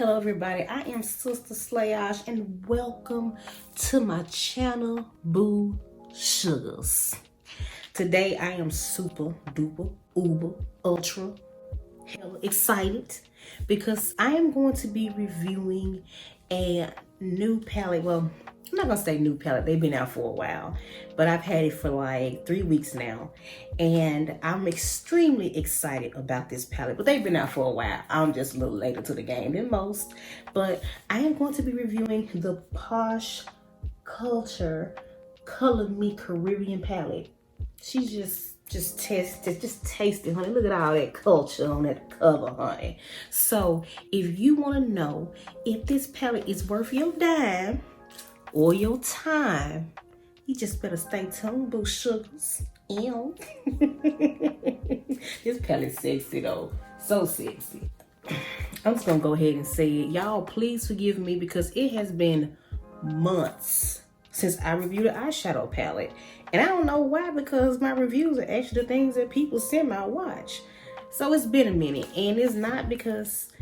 Hello everybody, I am Sister Slayosh and welcome to my channel, Boo Sugars. Today I am super duper uber ultra hella excited because I am going to be reviewing a new palette. Well, I'm not gonna say new palette, they've been out for a while, but I've had it for like 3 weeks now and I'm extremely excited about this palette. But they've been out for a while, I'm just a little later to the game than most. But I am going to be reviewing the Posh Culture Color Me Caribbean palette. She's just taste it, honey. Look at all that culture on that cover, honey. So if you want to know if this palette is worth your dime or your time, you just better stay tuned, Boo Sugars. Ew. This palette's sexy though, so sexy. I'm just gonna go ahead and say it. Y'all, please forgive me because it has been months since I reviewed an eyeshadow palette. And I don't know why, because my reviews are actually the things that people send my watch. So it's been a minute, and it's not because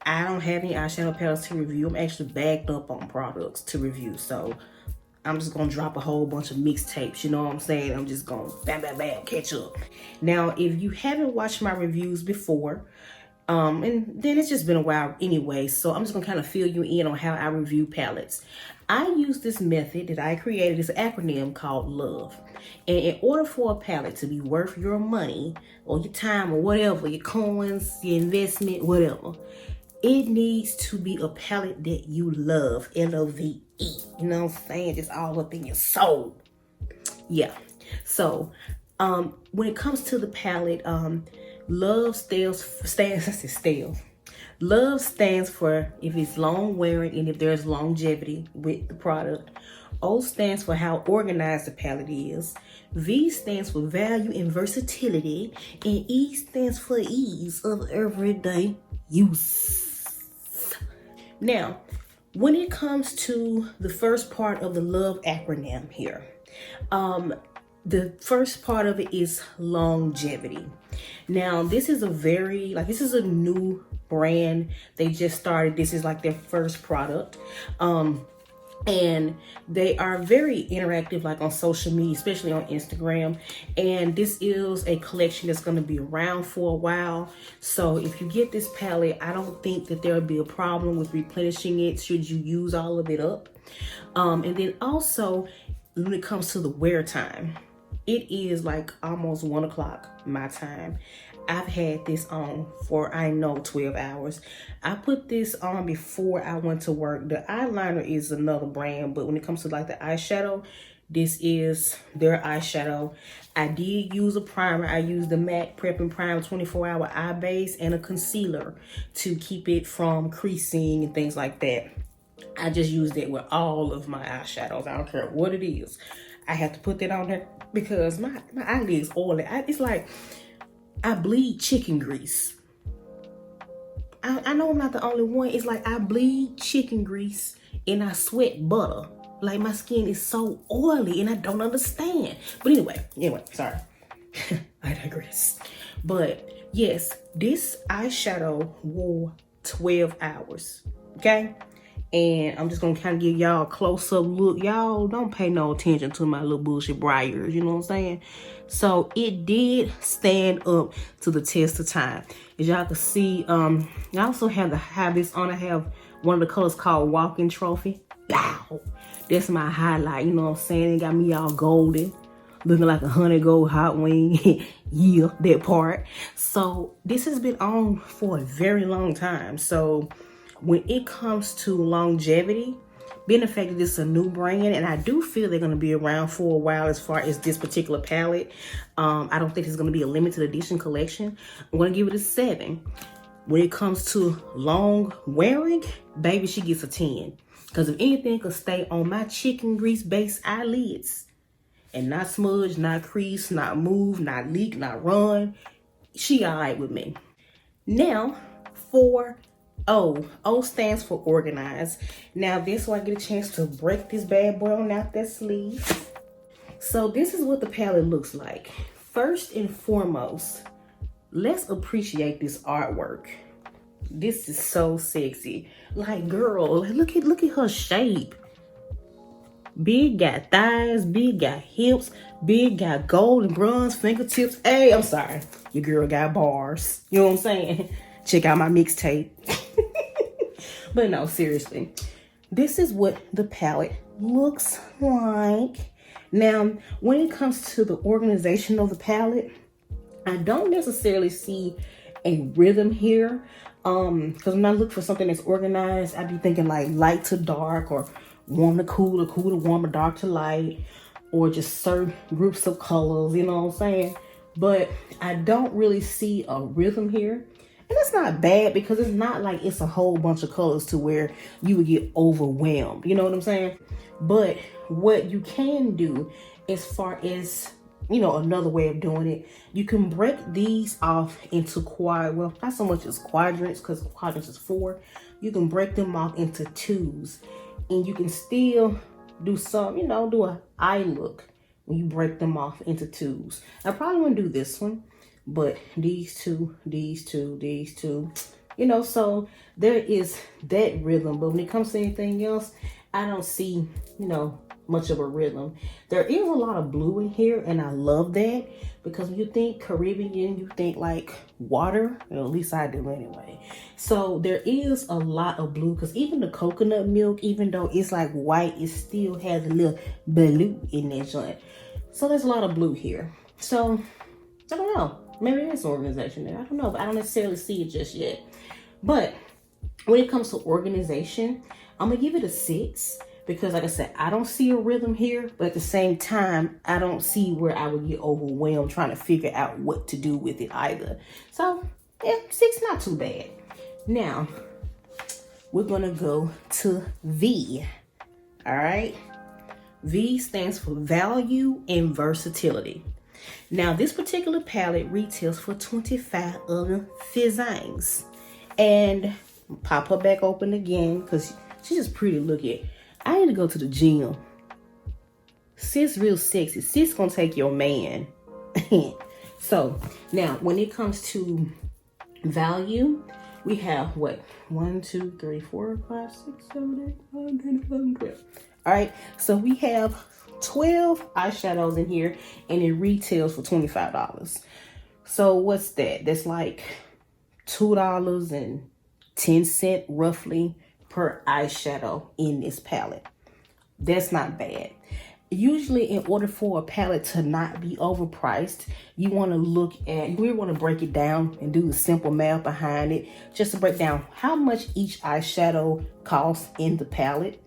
I don't have any eyeshadow palettes to review. I'm actually backed up on products to review. So I'm just gonna drop a whole bunch of mixtapes, you know what I'm saying? I'm just gonna bam, bam, bam, catch up. Now, if you haven't watched my reviews before, and then it's just been a while anyway, so I'm just gonna kind of fill you in on how I review palettes. I use this method that I created, this acronym called LOVE. And in order for a palette to be worth your money or your time or whatever, your coins, your investment, whatever, it needs to be a palette that you love, L-O-V-E. You know what I'm saying? Just all up in your soul. Yeah. So when it comes to the palette, LOVE Love stands for if it's long wearing and if there's longevity with the product. O stands for how organized the palette is. V stands for value and versatility. And E stands for ease of everyday use. Now, when it comes to the first part of the LOVE acronym here, the first part of it is longevity. Now, this is this is a new brand. They just started. This is like their first product. And they are very interactive, like on social media, especially on Instagram. And this is a collection that's going to be around for a while. So if you get this palette, I don't think that there would be a problem with replenishing it should you use all of it up. And then also, when it comes to the wear time, it is like almost 1 o'clock my time. I've had this on for, 12 hours. I put this on before I went to work. The eyeliner is another brand, but when it comes to like the eyeshadow, this is their eyeshadow. I did use a primer. I used the MAC Prep and Prime 24-hour eye base and a concealer to keep it from creasing and things like that. I just used it with all of my eyeshadows. I don't care what it is. I have to put that on there because my eyelids oily. It's like I bleed chicken grease. I know I'm not the only one. It's like I bleed chicken grease and I sweat butter. Like my skin is so oily and I don't understand. But anyway, sorry. I digress. But yes, this eyeshadow wore 12 hours, okay? And I'm just gonna kind of give y'all a close-up look. Y'all don't pay no attention to my little bullshit briars, you know what I'm saying? So it did stand up to the test of time. As y'all can see, I also have this on. I have one of the colors called Walking Trophy. Wow, that's my highlight, you know what I'm saying? It got me all golden, looking like a honey gold hot wing. Yeah, that part. So this has been on for a very long time. So when it comes to longevity, being the fact that this is a new brand, and I do feel they're going to be around for a while as far as this particular palette. I don't think it's going to be a limited edition collection. I'm going to give it a 7. When it comes to long wearing, baby, she gets a 10. Because if anything could stay on my chicken grease based eyelids and not smudge, not crease, not move, not leak, not run, she all right with me. Now, for O stands for organized. Now this one I get a chance to break this bad boy on out that sleeve. So this is what the palette looks like. First and foremost, let's appreciate this artwork. This is so sexy. Like, girl, look at her shape. Big got thighs, big got hips, big got gold and bronze fingertips. Hey, I'm sorry. Your girl got bars. You know what I'm saying? Check out my mixtape. But no, seriously. This is what the palette looks like. Now, when it comes to the organization of the palette, I don't necessarily see a rhythm here. Because when I look for something that's organized, I'd be thinking like light to dark, or warm to cool, or cool to warm, or dark to light, or just certain groups of colors, you know what I'm saying? But I don't really see a rhythm here. And that's not bad, because it's not like it's a whole bunch of colors to where you would get overwhelmed. You know what I'm saying? But what you can do, as far as, you know, another way of doing it, you can break these off into not so much as quadrants, because quadrants is 4. You can break them off into 2s, and you can still do some, you know, do an eye look when you break them off into 2s. I probably wouldn't do this one, but these two, you know, so there is that rhythm. But when it comes to anything else, I don't see, you know, much of a rhythm. There is a lot of blue in here, and I love that, because when you think Caribbean, you think like water. Well, at least I do anyway. So there is a lot of blue, because even the coconut milk, even though it's like white, it still has a little blue in that joint. So there's a lot of blue here. So I don't know. Maybe there's an organization there. I don't know, but I don't necessarily see it just yet. But when it comes to organization, I'm gonna give it a 6. Because like I said, I don't see a rhythm here, but at the same time, I don't see where I would get overwhelmed trying to figure out what to do with it either. So yeah, 6, not too bad. Now, we're gonna go to V, all right? V stands for value and versatility. Now, this particular palette retails for 25 other fizzings. And pop her back open again, because she's just pretty to look at. I need to go to the gym. Sis real sexy. Sis gonna take your man. So now when it comes to value, we have what? 1, 2, 3, 4, 5, 6, 7, 8, 9, 10, 11, 12. All right, so we have 12 eyeshadows in here, and it retails for $25. So what's that? That's like $2.10 roughly per eyeshadow in this palette. That's not bad. Usually, in order for a palette to not be overpriced, you want to look at, we want to break it down and do the simple math behind it, just to break down how much each eyeshadow costs in the palette.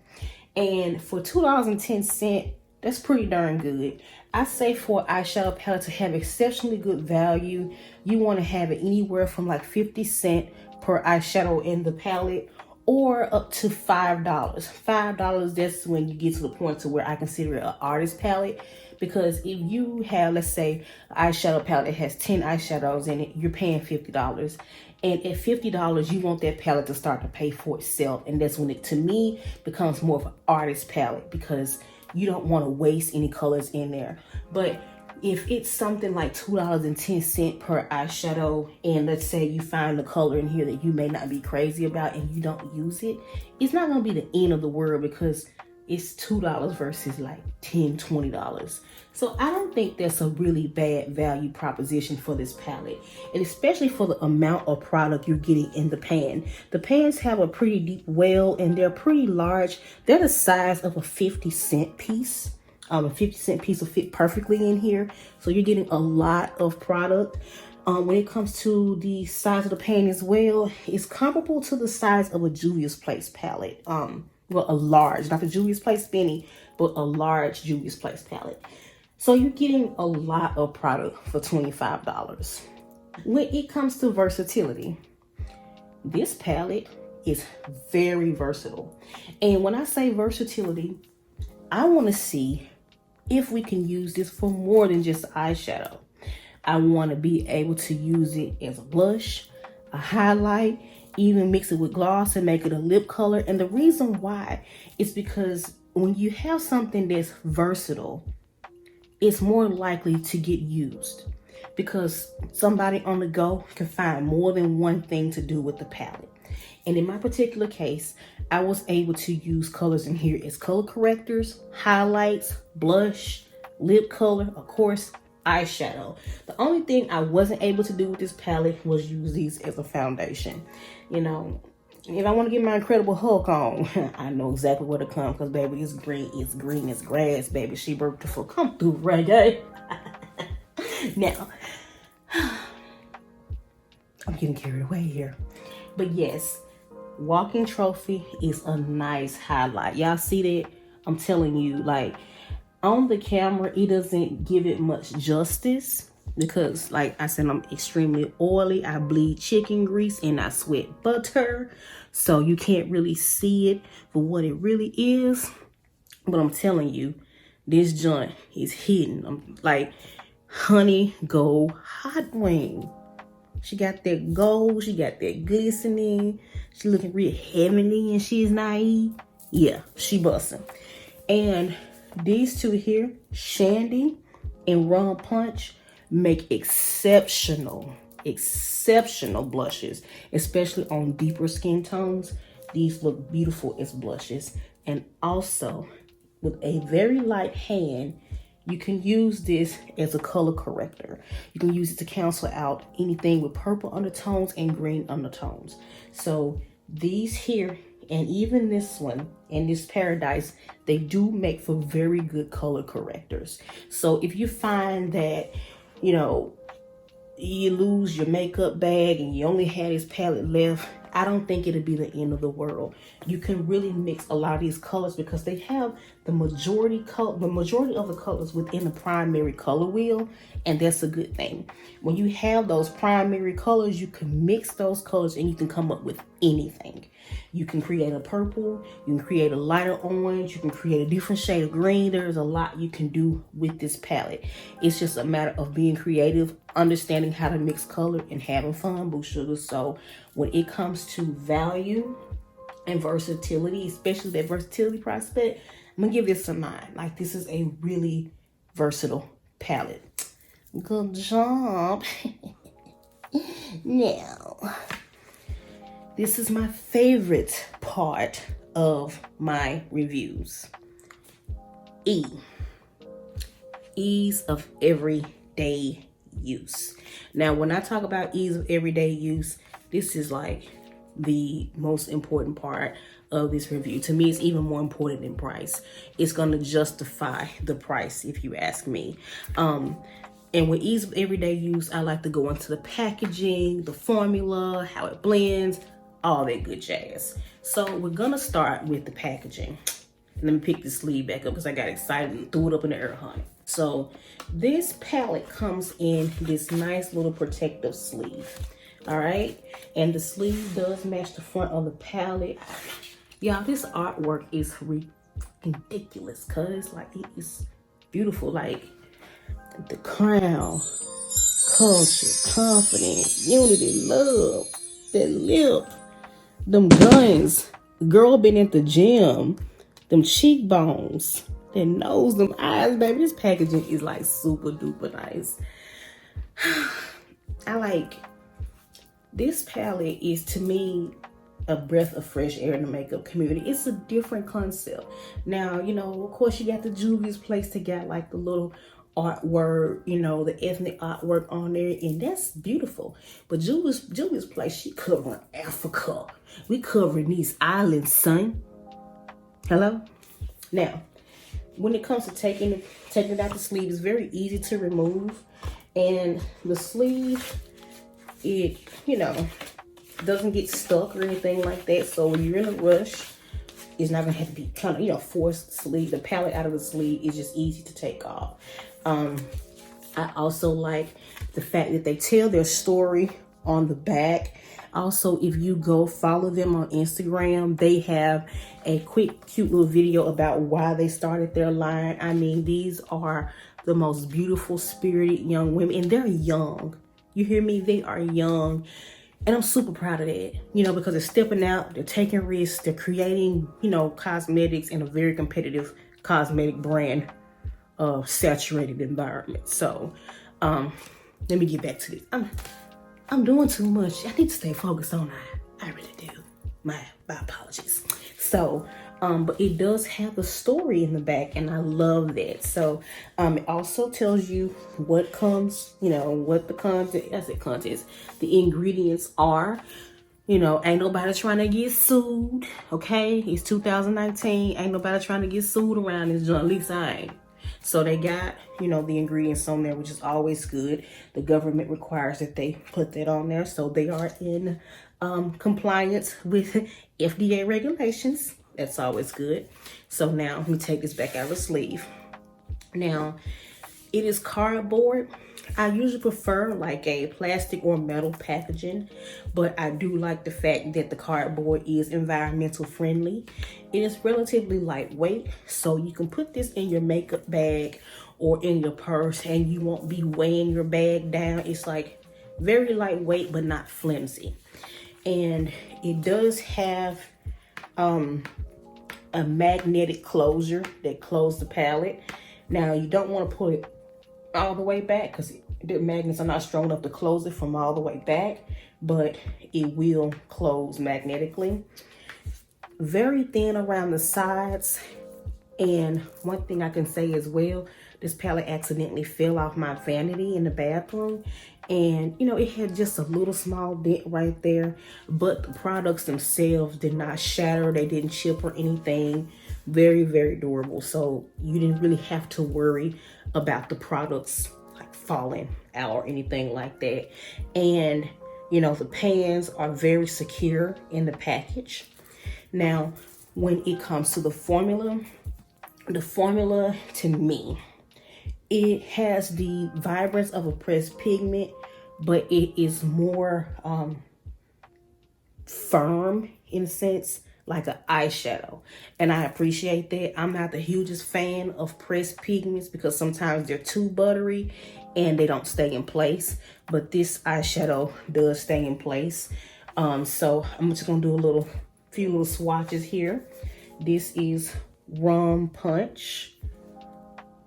And for $2.10, that's pretty darn good. I say for an eyeshadow palette to have exceptionally good value, you want to have it anywhere from like 50 cents per eyeshadow in the palette, or up to $5. $5, that's when you get to the point to where I consider it an artist palette. Because if you have, let's say, an eyeshadow palette that has 10 eyeshadows in it, you're paying $50. And at $50, you want that palette to start to pay for itself. And that's when it, to me, becomes more of an artist palette, because you don't want to waste any colors in there. But if it's something like $2.10 per eyeshadow, and let's say you find a color in here that you may not be crazy about and you don't use it, it's not going to be the end of the world, because it's $2 versus like $10, $20. So I don't think that's a really bad value proposition for this palette, and especially for the amount of product you're getting in the pan. The pans have a pretty deep well, and they're pretty large. They're the size of a 50-cent piece. A 50-cent piece will fit perfectly in here. So you're getting a lot of product. When it comes to the size of the pan as well, it's comparable to the size of a Juvia's Place palette. Well, a large, not the Juvia's Place Spinny, but a large Juvia's Place palette. So you're getting a lot of product for $25. When it comes to versatility, this palette is very versatile. And when I say versatility, I want to see if we can use this for more than just eyeshadow. I want to be able to use it as a blush, a highlight, even mix it with gloss and make it a lip color. And the reason why is because when you have something that's versatile, it's more likely to get used, because somebody on the go can find more than one thing to do with the palette. And in my particular case, I was able to use colors in here as color correctors, highlights, blush, lip color, of course, eyeshadow. The only thing I wasn't able to do with this palette was use these as a foundation. You know, if I want to get my Incredible Hulk on, I know exactly where to come, because baby, it's green as grass, baby. She beautiful. Come through, reggae. Now, I'm getting carried away here. But yes, walking trophy is a nice highlight. Y'all see that? I'm telling you, like, on the camera, it doesn't give it much justice because, like I said, I'm extremely oily. I bleed chicken grease and I sweat butter. So you can't really see it for what it really is. But I'm telling you, this joint is hidden. I'm like honey gold hot wing. She got that gold. She got that glistening. She looking real heavenly and she's naive. Yeah, she busting. And these two here, Shandy and Rum Punch, make exceptional blushes, especially on deeper skin tones. These look beautiful as blushes. And also, with a very light hand, you can use this as a color corrector. You can use it to cancel out anything with purple undertones and green undertones. So these here, and even this one and this Paradise, they do make for very good color correctors. So if you find that, you know, you lose your makeup bag and you only have this palette left, I don't think it'll be the end of the world. You can really mix a lot of these colors because they have the majority of the colors within the primary color wheel, and that's a good thing. When you have those primary colors, you can mix those colors and you can come up with anything. You can create a purple, you can create a lighter orange, you can create a different shade of green. There's a lot you can do with this palette. It's just a matter of being creative, understanding how to mix color, and having fun, boo sugars. So when it comes to value and versatility, especially that versatility prospect, I'm gonna give this a 9. Like, this is a really versatile palette. Good job. Now, this is my favorite part of my reviews. Ease of everyday use. Now, when I talk about ease of everyday use, this is like the most important part of this review. To me, it's even more important than price. It's going to justify the price, if you ask me. And with ease of everyday use, I like to go into the packaging, the formula, how it blends, all that good jazz. So we're going to start with the packaging. Let me pick this sleeve back up because I got excited and threw it up in the air, honey. So this palette comes in this nice little protective sleeve. All right. And the sleeve does match the front of the palette. Y'all, this artwork is ridiculous because like it is beautiful. Like the crown, culture, confidence, unity, love, that lip, them guns, girl been at the gym, them cheekbones, that nose, them eyes, baby. This packaging is like super duper nice. I like this palette. Is to me a breath of fresh air in the makeup community. It's a different concept. Now, you know, of course you got the Juvia's Place to get like the little artwork, you know, the ethnic artwork on there, and that's beautiful. But Juvia's Place, she covering Africa. We covering these islands, son. Hello? Now, when it comes to taking it out the sleeve, it's very easy to remove. And the sleeve, it, you know, doesn't get stuck or anything like that. So when you're in a rush, it's not gonna have to be kind of, you know, forced sleeve. The palette out of the sleeve is just easy to take off. I also like the fact that they tell their story on the back. Also, if you go follow them on Instagram, they have a quick, cute little video about why they started their line. I mean, these are the most beautiful, spirited young women, and they're young. You hear me? They are young. And I'm super proud of that, you know, because they're stepping out, they're taking risks, they're creating, you know, cosmetics in a very competitive cosmetic brand saturated environment. So let me get back to this. I'm doing too much. I need to stay focused on I really do. My apologies. So, but it does have a story in the back, and I love that. So, it also tells you what comes, you know, what the contents, the ingredients are. You know, ain't nobody trying to get sued, okay? It's 2019. Ain't nobody trying to get sued around this joint. At least I ain't. So they got, you know, the ingredients on there, which is always good. The government requires that they put that on there. So they are in compliance with FDA regulations. That's always good. So now let me take this back out of the sleeve. Now, it is cardboard. I usually prefer like a plastic or metal packaging, but I do like the fact that the cardboard is environmental friendly. It is relatively lightweight, so you can put this in your makeup bag or in your purse and you won't be weighing your bag down. It's like very lightweight, but not flimsy. And it does have a magnetic closure that closes the palette. Now, you don't want to put it all the way back because the magnets are not strong enough to close it from all the way back, but it will close magnetically. Very thin around the sides. And one thing I can say as well, this palette accidentally fell off my vanity in the bathroom, and you know, it had just a little small dent right there, but the products themselves did not shatter, they didn't chip or anything. Very, very durable. So you didn't really have to worry about the products like falling out or anything like that. And you know, the pans are very secure in the package. Now, when it comes to the formula to me, it has the vibrance of a pressed pigment, but it is more firm in a sense, like an eyeshadow. And I appreciate that. I'm not the hugest fan of pressed pigments because sometimes they're too buttery and they don't stay in place. But this eyeshadow does stay in place. So I'm just gonna do a few little swatches here. This is Rum Punch.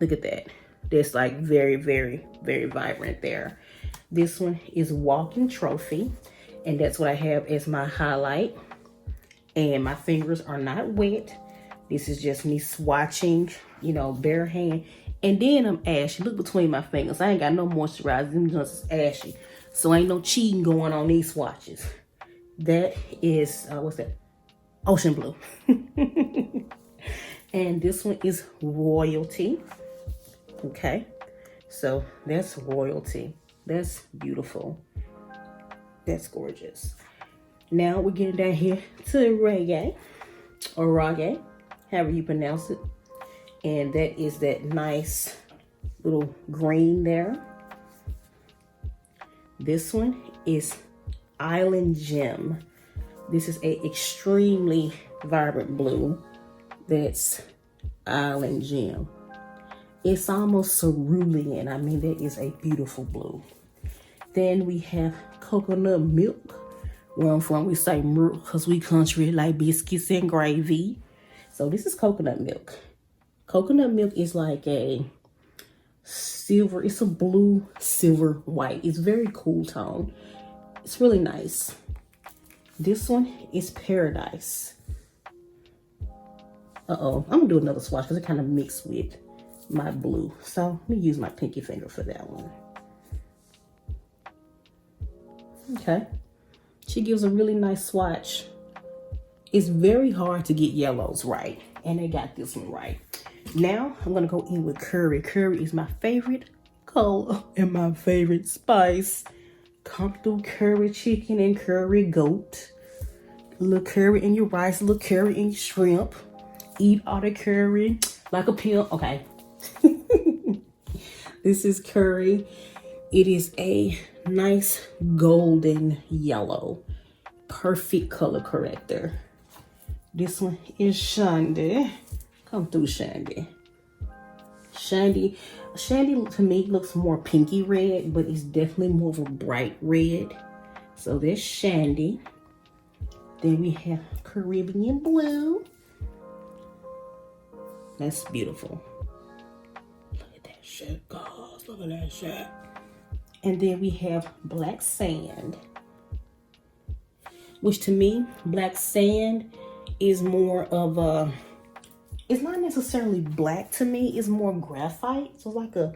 Look at that. That's like very, very, very vibrant there. This one is Walking Trophy, and that's what I have as my highlight. And my fingers are not wet. This is just me swatching, you know, bare hand. And then I'm ashy. Look between my fingers. I ain't got no moisturizer. Them just ashy. So ain't no cheating going on these swatches. That is, what's that? Ocean Blue. And this one is Royalty. Okay. So that's Royalty. That's beautiful. That's gorgeous. Now we're getting down here to Reggae, or Reggae, however you pronounce it. And that is that nice little green there. This one is Island Gem. This is a extremely vibrant blue. That's Island Gem. It's almost cerulean. I mean, that is a beautiful blue. Then we have Coconut Milk. Where I'm from, we say milk because we country like biscuits and gravy. So this is coconut milk. Coconut milk is like a silver. It's a blue, silver, white. It's very cool tone. It's really nice. This one is Paradise. I'm gonna do another swatch because it kind of mixed with my blue. So let me use my pinky finger for that one. Okay. She gives a really nice swatch. It's very hard to get yellows right, and they got this one right. Now I'm gonna go in with curry. Curry is my favorite color and my favorite spice. Come through curry chicken and curry goat. A little curry in your rice, a little curry in your shrimp. Eat all the curry like a pimp. Okay. This is curry. It is a nice golden yellow. Perfect color corrector. This one is Shandy. Come through, Shandy. Shandy to me looks more pinky red, but it's definitely more of a bright red. So there's Shandy. Then we have Caribbean Blue. That's beautiful. Look at that shit, guys. Look at that shit. And then we have Black Sand. which to me, black sand is more of a, it's not necessarily black to me, it's more graphite. So it's like a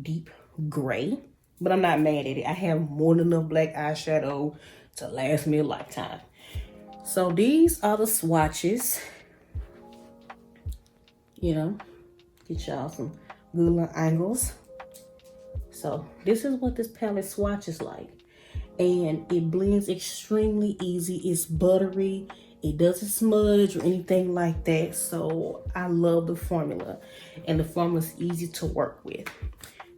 deep gray, but I'm not mad at it. I have more than enough black eyeshadow to last me a lifetime. So these are the swatches. You know, get y'all some good little angles. So this is what this palette swatches like. And it blends extremely easy. It's buttery. It doesn't smudge or anything like that. So I love the formula. And the formula is easy to work with.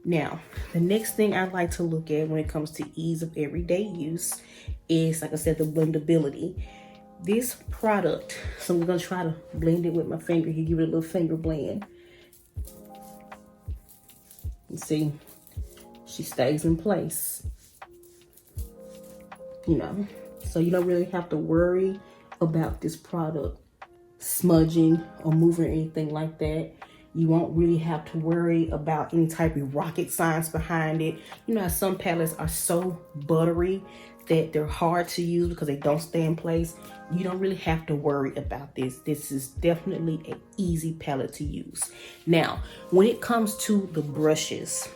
Now, the next thing I like to look at when it comes to ease of everyday use is, like I said, the blendability. This product, so I'm going to try to blend it with my finger here, give it a little finger blend. You see, she stays in place. You know, so you don't really have to worry about this product smudging or moving or anything like that. You won't really have to worry about any type of rocket science behind it. You know, some palettes are so buttery that they're hard to use because they don't stay in place. You don't really have to worry about this. This is definitely an easy palette to use. Now, when it comes to the brushes,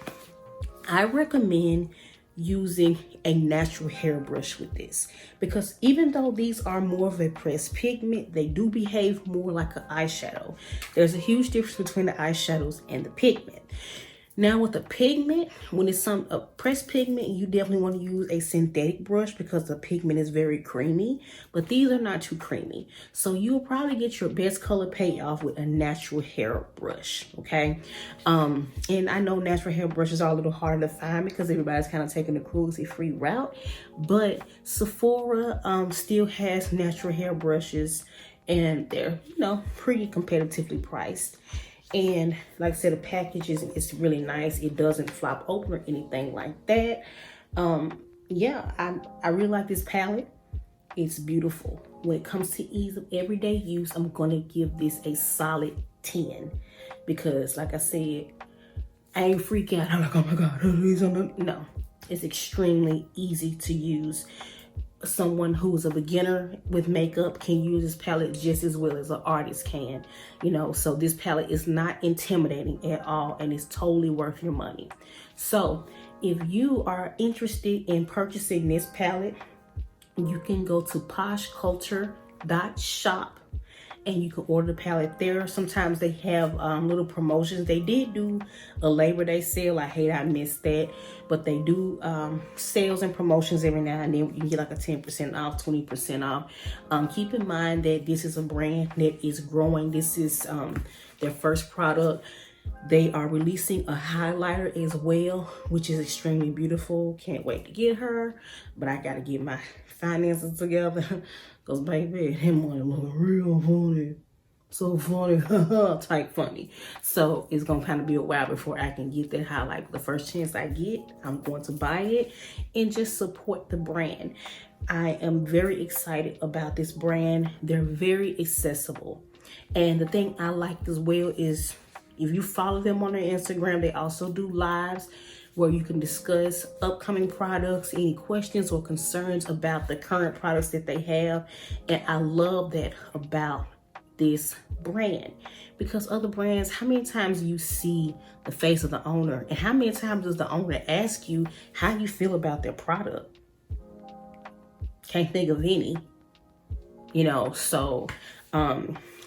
I recommend using a natural hairbrush with this, because even though these are more of a pressed pigment, they do behave more like an eyeshadow. There's a huge difference between the eyeshadows and the pigment. Now with the pigment, when it's a pressed pigment, you definitely want to use a synthetic brush because the pigment is very creamy, but these are not too creamy. So you'll probably get your best color payoff with a natural hair brush, okay? And I know natural hair brushes are a little harder to find because everybody's kind of taking the cruelty-free route, but Sephora still has natural hair brushes and they're, you know, pretty competitively priced. And like I said, the package is really nice. It doesn't flop open or anything like that. Yeah, I really like this palette. It's beautiful. When it comes to ease of everyday use, I'm going to give this a solid 10. Because like I said, I ain't freak out. I'm like, oh my God, no. It's extremely easy to use. Someone who's a beginner with makeup can use this palette just as well as an artist can, you know. So this palette is not intimidating at all and it's totally worth your money. So if you are interested in purchasing this palette, you can go to poshculture.shop and you can order the palette there. Sometimes they have little promotions. They did do a Labor Day sale. I hate I missed that. But they do sales and promotions every now and then. You can get like a 10% off, 20% off. Keep in mind that this is a brand that is growing. This is their first product. They are releasing a highlighter as well, which is extremely beautiful. Can't wait to get her. But I got to get my finances together. Because baby, him money look real funny. So funny, type funny. So it's going to kind of be a while before I can get that highlight. The first chance I get, I'm going to buy it and just support the brand. I am very excited about this brand. They're very accessible. And the thing I like as well is if you follow them on their Instagram, they also do lives where you can discuss upcoming products, any questions or concerns about the current products that they have. And I love that about this brand, because other brands, how many times do you see the face of the owner and how many times does the owner ask you how you feel about their product? Can't think of any, you know. So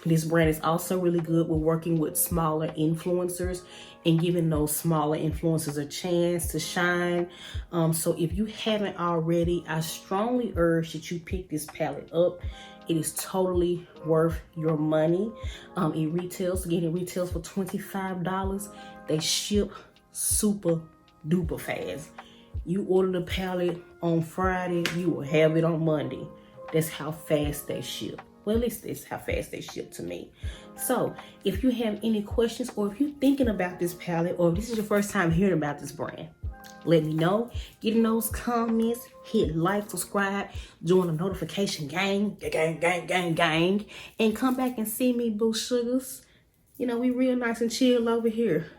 this brand is also really good with working with smaller influencers and giving those smaller influencers a chance to shine. So if you haven't already, I strongly urge that you pick this palette up. It is totally worth your money. It retails for $25. They ship super duper fast. You order the palette on Friday, you will have it on Monday. That's how fast they ship. Well, at least that's how fast they ship to me. So if you have any questions, or if you're thinking about this palette, or if this is your first time hearing about this brand, let me know. Get in those comments, hit like, subscribe, join the notification gang, and come back and see me, boo sugars. You know, we real nice and chill over here.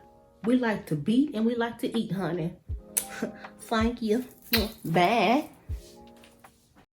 We like to beat and we like to eat, honey. Thank you. Bye.